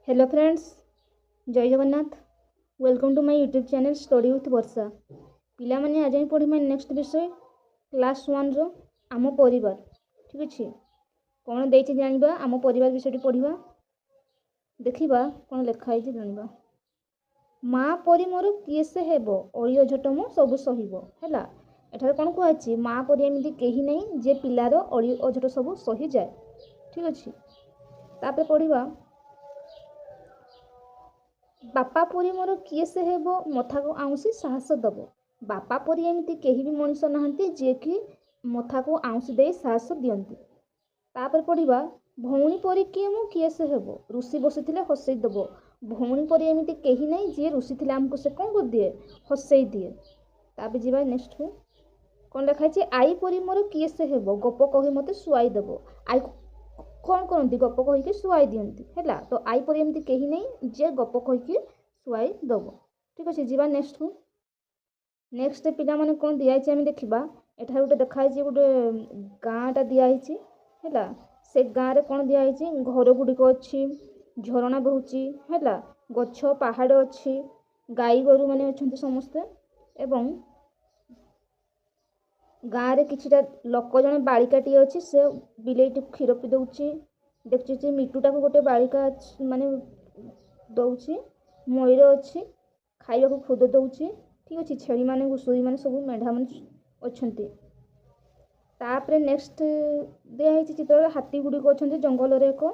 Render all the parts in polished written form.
Hello friends, जय Jagannath. Welcome to my YouTube channel study with Varsha. पिला माने आज हम पढ़िबा नेक्स्ट विषय क्लास 1 रो आम परिवार। ठीक अछि, कोन देछि जानिबा आम परिवार विषय पढ़िबा। देखिबा कोन लेखा है जानिबा। माँ परी मोर किए से हेबो अळी अझट मु सब सहिबो। हैला एठारे कोन को अछि माँ परी एमिति केही नै जे पिलार अळी अझट सब सही जाय। ठीक अछि, तापे पढ़िबा बापा परी मोर किए से हेबो मथा को आउंसी साहस दबो। बापा परी एमिति केही भी मनीष नाहंती जे कि मथा को आउंसी दे साहस दियंती। तापर पढ़िबा भौणी परी किए मु किए से हेबो ऋषि बसिथिले हसई दबो। भौणी परी एमिति केही नै जे ऋषि थिले हमको से कोन कर दिए हसई दिए। तापर जिबा नेक्स्ट को कोन लिखा है आई परी मोर किए से हेबो गप कहि मते सुआई दबो। आई कौन करती गप कहीकि शुआई दियंती हैला। तो आई परी एमती कही नहीं जे गप कहीकि शुआई दब। ठीक अच्छे, जीवा नेक्स्ट को। नेक्स्ट पिला माने कौन दिखाई आम देखा एठार गोटे देखाई गोटे गाँटा दिखाई है। से गाँव में कौन दिखाई घर गुड़िक अच्छी झरणा बहुची है, गछ पहाड़ अच्छी गाई गोरु मैंने अच्छा समस्ते एवं गाँव में किसी लोक जन बालिकाटी अच्छी से बिलेटी क्षीर पी दौची। देखुची मिटूटा को गोटे बालिका माने दौची मयूर अच्छी खाइबा को खुद दौची। ठीक अच्छे, छेली माने घुसुरी माने सब मेढ़ा माने अच्छे। तापरे नेक्स्ट दिखाई चित्र हाथी गुड़िक अच्छा जंगल रे एक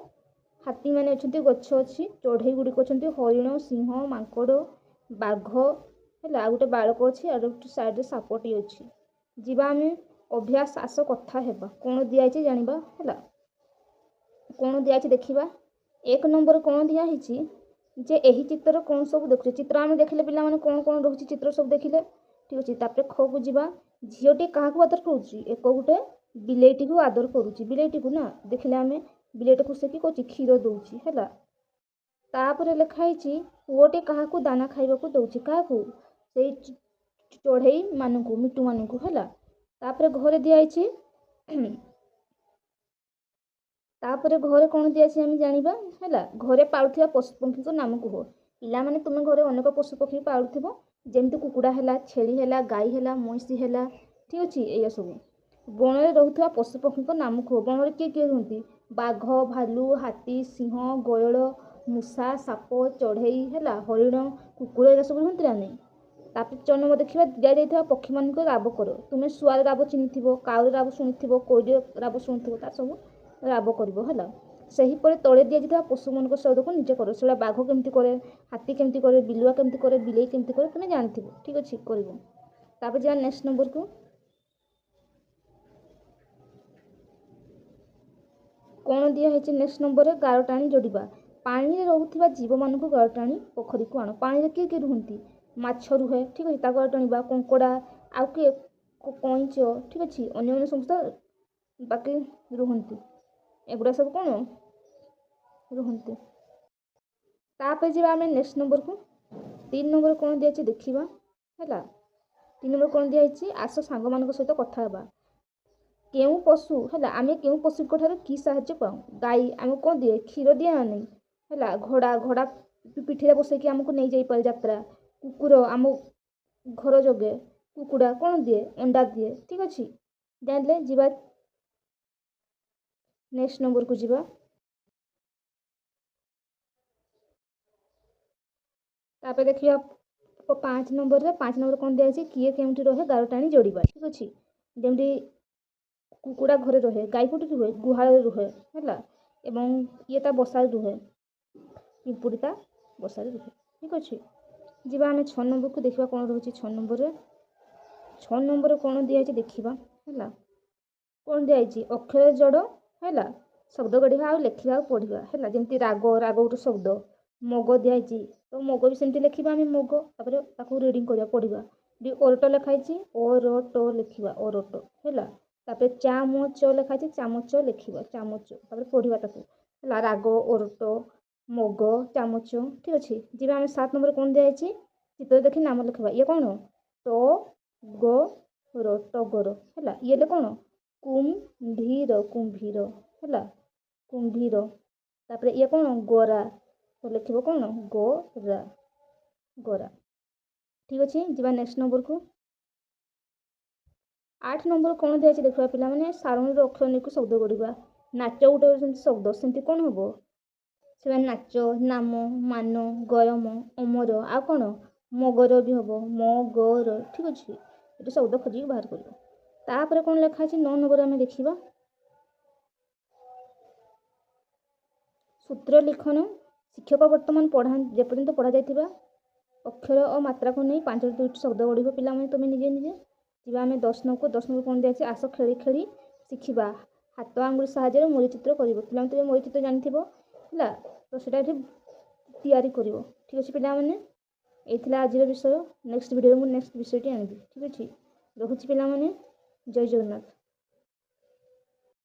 हाथी माने अच्छा गछ अच्छी चढ़ई गुड़िक अच्छा हरिण सिंह मांकड़ बाघ है। आ गोटे बालक अच्छी आ गोटे साइड सापटी अच्छी। जीवा आम अभ्यास आस कथा हेबा कौन दिखाई जानिबा है। कौन दिखाई देखिबा एक नंबर कौन दिखाई जे यही चित्र कौन सब देखुचे चित्र आम देखिले पिला माने कौन कौन रहुची चित्र सब देखिले। ठीक अच्छे, तापर ख को जीवा झीटी क्या आदर करुच्ची एक गोटे बिलेटी को आदर करुच्ची। बिलेटी को ना देखिले आम बिलेटी को से कि कौची क्षीर दौची है। तापर लिखाई पुओटे क्या दाना खाइबा को दौची क्या से चढ़ई मानू मिटू मानू है। तापर घरे दिखाई तापर घरे कौन दिखाई आम जानिबा है। घरे पालुवा पशुपक्षी को नाम कह। पिला माने तुम घरे अनेक पशुपक्षी पालुव जमती कुकुड़ा है छेली है गाई है मईसी है। ठीक अच्छे, ये सब बन में रोकवा पशुपक्षी को नाम कह। बन में किए किए रुहति बाघ भालू हाथी सिंह गयल मूषा साप चढ़ई है हरिण कुकुर ये सब रुहति ना नहीं। तापर 4 नंबर देखा दि जाता पक्षी मान राब कर। तुम्हें शुआर राब चिन्ह काउ राब शुणी कोईर राब शुणुव ता सब राब कर है। सहीपर तले दि जाता पशु मान शब्द को निजे कर से बाघ केमती करे हाथी केमती करे बिलुआ केमती करे बिलेई केमती करे तुम्हें जानथिबो। ठीक अच्छे कर। जा नेक्स्ट नंबर को कौन दिखाई नेक्स्ट नंबर में गार टाणी जोड़वा पानी में रोकवा जीव मान गार टाणी पोखरी को आण। पानी में किए किए रुहति माछ रुहे। ठीक अच्छे, गार टाणवा कंकड़ा आउ किए कईच। ठीक अच्छे, अन्य समस्त बाकी रुहति एगुड़ा सब कौन रुहति। तापर जी आम नेक्स्ट नंबर को 3 नंबर कौन दिखाई देखा है। 3 नंबर कौन दिखाई आस सांग मान सहित कथा हेबा। केउ पशु है आम केउ पशु कि साहाଯ୍य पाऊँ गाई आमको कौन दिए क्षीर दिए ना नहीं है। घोड़ा घोड़ा पिठी बसैकी आमको नहीं जापर यात्रा। कुकुर आम घर जगे कुकुड़ा कौन दिए अंडा दिए। ठीक अच्छे, जानले जीवा नेक्स्ट नंबर को जीवा। तापर देखिए 5 नंबर कौन दिखाई किए केमती रहे गार टाणी जोड़वा। ठीक अच्छे, जमी कुकुड़ा घरे रहे गाई कोटी रुहे गुहाल रुहे है एवं ये ता बसा रुहे पिंपुड़ी ता बसा रुहे। ठीक अच्छे, जीवा आम 6 नंबर को देखा कौन रोचे 6 नंबर कौन दिखाई देखा है। कौन दिखाई अक्षर जड़ है शब्द गढ़ा आ लिखा पढ़ा है जमी राग राग गोटे शब्द मग दिखाई तो मग भी सेमती लिखा आम मग तापर रिडिंग करवा पढ़ा। ओरट लिखाई ओरट लिखा ओरट है। तापर चामच लिखाई चामच लिखा चामच तापर पढ़ा ताको राग ओरट मग चामच। ठीक अच्छे, जी आम 7 नंबर कौन दिखाई चित्र देखी नाम लिखा ये कौन तो ग र टगर है। ये कौन कुम्भीर कुम्भीर है कुम्भीर। तापर ये कौन गोरा ତ ଲେଖିବ କ'ଣ ଗୋରା ଗୋରା। ଠିକ୍ ଅଛି, ଯିବା ନେକ୍ସଟ ନମ୍ବରକୁ। 8 ନମ୍ବର କ'ଣ ଦିଆଯାଇଛି ଦେଖିବା ପିଲାମାନେ। ସାରଣୀର ଅକ୍ଷର ନେଇକି ଶବ୍ଦ ଗଢ଼ିବା। ନାଚ ଗୋଟେ ସେମିତି ଶବ୍ଦ, ସେମିତି କ'ଣ ହେବ? ସେମାନେ ନାଚ, ନାମ, ମାନ, ଗରମ, ଅମର, ଆଉ କ'ଣ ମଗର ବି ହେବ, ମଗର। ଠିକ୍ ଅଛି, ଏଠି ଶବ୍ଦ ଖୋଜିକି ବାହାର କରିବ। ତାପରେ କ'ଣ ଲେଖା ଅଛି 9 ନମ୍ବର ଆମେ ଦେଖିବା। ସୂତ୍ର ଲିଖନ। ଶିକ୍ଷକ ବର୍ତ୍ତମାନ ଯେପର୍ଯ୍ୟନ୍ତ ପଢ଼ାଯାଇଥିବା ଅକ୍ଷର ଓ ମାତ୍ରାକୁ ନେଇ 5ଟି ଶବ୍ଦ ଗଢ଼ିବ ପିଲାମାନେ ତୁମେ ନିଜେ ନିଜେ। ଯିବା ଆମେ 10 ନମ୍ବର। 10 ନମ୍ବର କ'ଣ ଦିଆଯାଇଛି? ଆସ ଖେଳି ଖେଳି ଶିଖିବା। ହାତ ଆଙ୍ଗୁଳି ସାହାଯ୍ୟରେ ମୋରି ଚିତ୍ର କରିବ। ପିଲାମାନେ ତୁମେ ମୋରି ଚିତ୍ର ଜାଣିଥିବ ହେଲା, ତ ସେଇଟା ଏଠି ତିଆରି କରିବ। ଠିକ୍ ଅଛି ପିଲାମାନେ, ଏଇ ଥିଲା ଆଜିର ବିଷୟ। ନେକ୍ସଟ ଭିଡ଼ିଓରେ ମୁଁ ନେକ୍ସଟ ବିଷୟଟି ଆଣିବି। ଠିକ୍ ଅଛି, ରହୁଛି ପିଲାମାନେ, ଜୟ ଜଗନ୍ନାଥ।